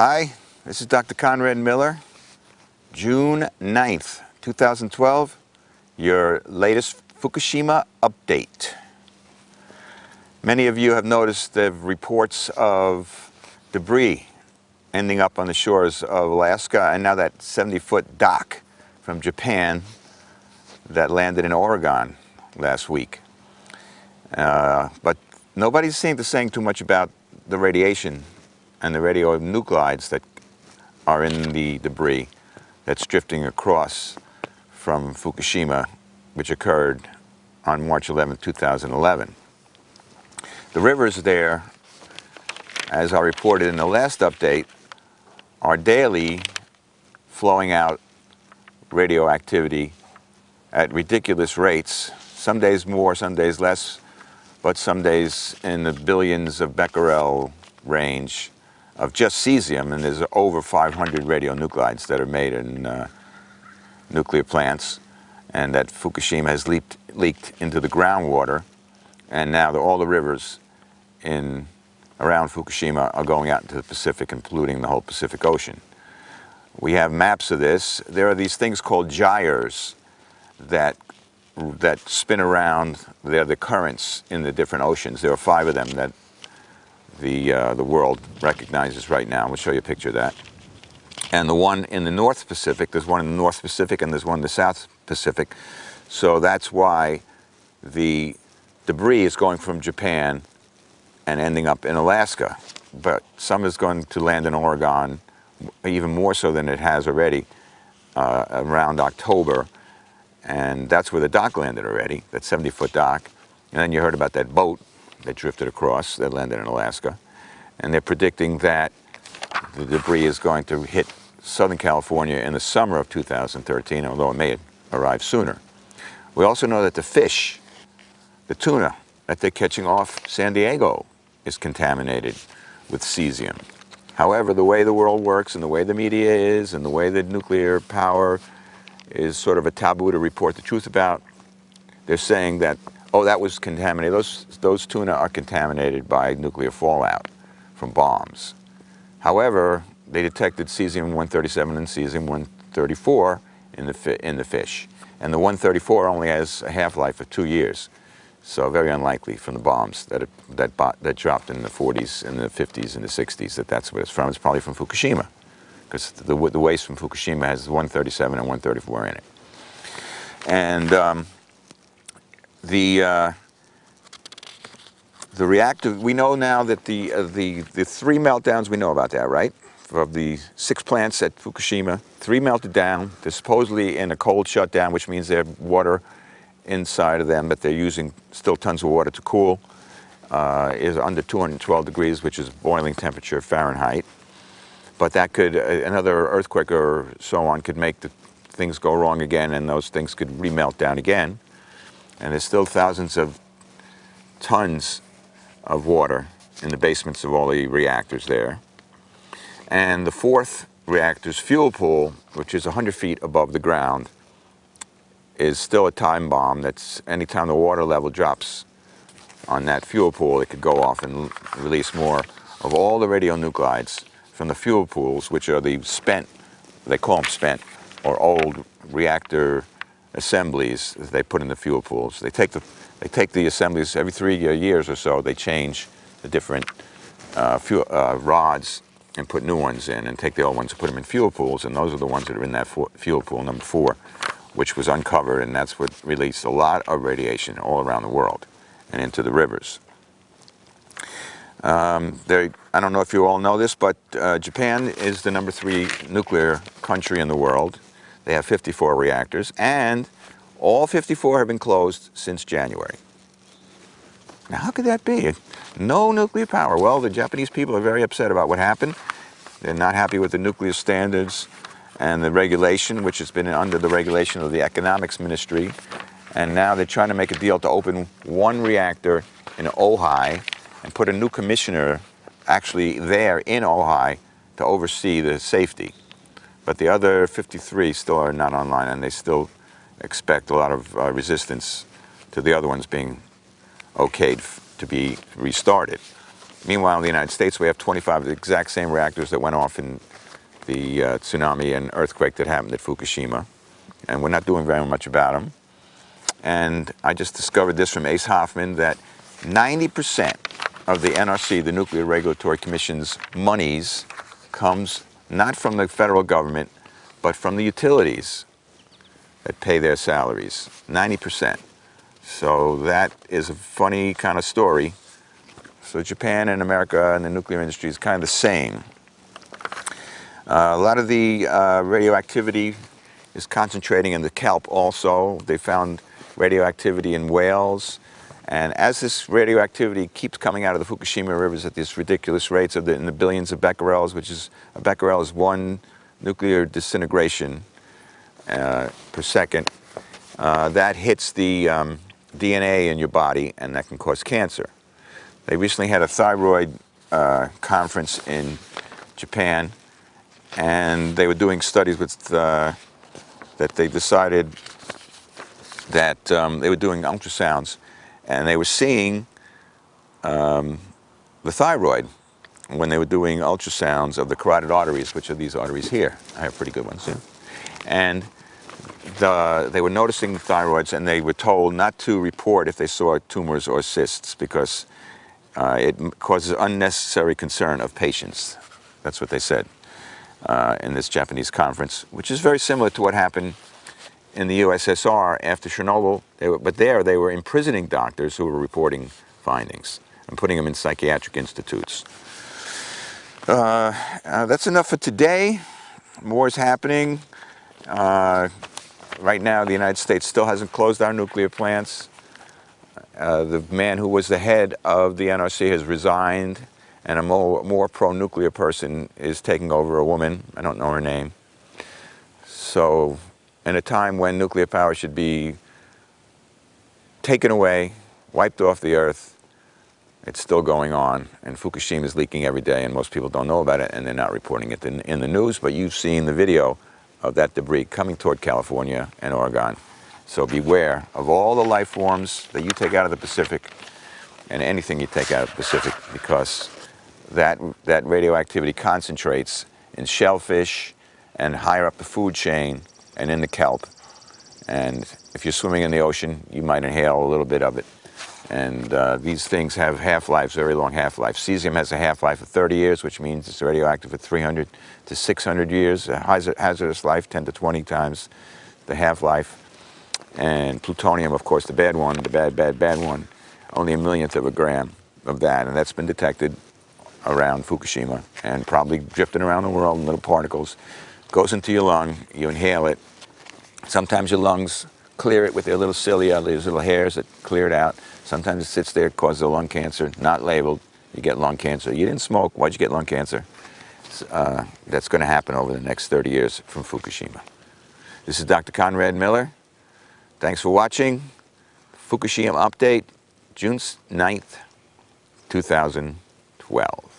Hi, this is Dr. Conrad Miller, June 9th, 2012, your latest Fukushima update. Many of you have noticed the reports of debris ending up on the shores of Alaska, and now that 70-foot dock from Japan that landed in Oregon last week. But nobody's seemed to saying too much about the radiation and the radionuclides that are in the debris that's drifting across from Fukushima, which occurred on March 11, 2011. The rivers there, as I reported in the last update, are daily flowing out radioactivity at ridiculous rates, some days more, some days less, but some days in the billions of becquerel range of just cesium, and there's over 500 radionuclides that are made in nuclear plants, and that Fukushima has leaked into the groundwater, and now all the rivers around Fukushima are going out into the Pacific and polluting the whole Pacific Ocean. We have maps of this. There are these things called gyres that spin around. They're the currents in the different oceans. There are 5 of them that the world recognizes right now. We'll show you a picture of that. And the one in the North Pacific, there's one in the North Pacific and there's one in the South Pacific. So that's why the debris is going from Japan and ending up in Alaska. But some is going to land in Oregon, even more so than it has already, around October. And that's where the dock landed already, that 70-foot dock. And then you heard about that boat that drifted across, that landed in Alaska. And they're predicting that the debris is going to hit Southern California in the summer of 2013, although it may arrive sooner. We also know that the fish, the tuna that they're catching off San Diego, is contaminated with cesium. However, the way the world works and the way the media is and the way that nuclear power is sort of a taboo to report the truth about, they're saying that, oh, that was contaminated. Those tuna are contaminated by nuclear fallout from bombs. However, they detected cesium-137 and cesium-134 in the fish. And the 134 only has a half-life of 2 years. So very unlikely from the bombs that dropped in the 40s and the 50s and the 60s that's where it's from. It's probably from Fukushima, because the waste from Fukushima has 137 and 134 in it. And the reactor, we know now that the 3 meltdowns, we know about that, right? Of the 6 plants at Fukushima, 3 melted down. They're supposedly in a cold shutdown, which means they have water inside of them, but they're using still tons of water to cool. Is under 212 degrees, which is boiling temperature Fahrenheit. But that could, another earthquake or so on, could make the things go wrong again, and those things could remelt down again. And there's still thousands of tons of water in the basements of all the reactors there. And the 4th reactor's fuel pool, which is 100 feet above the ground, is still a time bomb. That's anytime the water level drops on that fuel pool, it could go off and release more of all the radionuclides from the fuel pools, which are the spent, they call them spent, or old reactor assemblies that they put in the fuel pools. They take the assemblies every 3 years or so. They change the different rods and put new ones in, and take the old ones and put them in fuel pools, and those are the ones that are in that fuel pool number 4, which was uncovered, and that's what released a lot of radiation all around the world and into the rivers. I don't know if you all know this, but Japan is the number 3 nuclear country in the world. They have 54 reactors, and all 54 have been closed since January. Now, how could that be? No nuclear power. Well, the Japanese people are very upset about what happened. They're not happy with the nuclear standards and the regulation, which has been under the regulation of the economics ministry. And now they're trying to make a deal to open 1 reactor in Ojai and put a new commissioner actually there in Ojai to oversee the safety. But the other 53 still are not online, and they still expect a lot of resistance to the other ones being okayed to be restarted. Meanwhile, in the United States, we have 25 of the exact same reactors that went off in the tsunami and earthquake that happened at Fukushima. And we're not doing very much about them. And I just discovered this from Ace Hoffman, that 90% of the NRC, the Nuclear Regulatory Commission's monies, comes not from the federal government, but from the utilities that pay their salaries. 90%. So that is a funny kind of story. So Japan and America and the nuclear industry is kind of the same. A lot of the radioactivity is concentrating in the kelp also. They found radioactivity in whales. And as this radioactivity keeps coming out of the Fukushima rivers at these ridiculous rates of in the billions of becquerels, which is, a becquerel is 1 nuclear disintegration per second, that hits the DNA in your body, and that can cause cancer. They recently had a thyroid conference in Japan, and they were doing studies with that they decided that they were doing ultrasounds, and they were seeing the thyroid when they were doing ultrasounds of the carotid arteries, which are these arteries here. I have pretty good ones here. And they were noticing thyroids, and they were told not to report if they saw tumors or cysts, because it causes unnecessary concern of patients. That's what they said in this Japanese conference, which is very similar to what happened in the USSR after Chernobyl. But there they were imprisoning doctors who were reporting findings and putting them in psychiatric institutes. That's enough for today. More is happening. Right now, the United States still hasn't closed our nuclear plants. The man who was the head of the NRC has resigned, and a more pro-nuclear person is taking over, a woman. I don't know her name. So, in a time when nuclear power should be taken away, wiped off the earth, it's still going on. And Fukushima is leaking every day, and most people don't know about it, and they're not reporting it in the news. But you've seen the video of that debris coming toward California and Oregon. So beware of all the life forms that you take out of the Pacific, and anything you take out of the Pacific, because that radioactivity concentrates in shellfish and higher up the food chain and in the kelp. And if you're swimming in the ocean, you might inhale a little bit of it. And these things have half-lives, very long half-lives. Cesium has a half-life of 30 years, which means it's radioactive for 300 to 600 years. A hazardous life, 10 to 20 times the half-life. And plutonium, of course, the bad one, the bad one, only 1/1,000,000th of a gram of that. And that's been detected around Fukushima and probably drifting around the world in little particles. Goes into your lung, you inhale it. Sometimes your lungs clear it with their little cilia, these little hairs that clear it out. Sometimes it sits there, causes a lung cancer, not labeled. You get lung cancer. You didn't smoke, why'd you get lung cancer? That's going to happen over the next 30 years from Fukushima. This is Dr. Conrad Miller. Thanks for watching. Fukushima update, June 9th, 2012.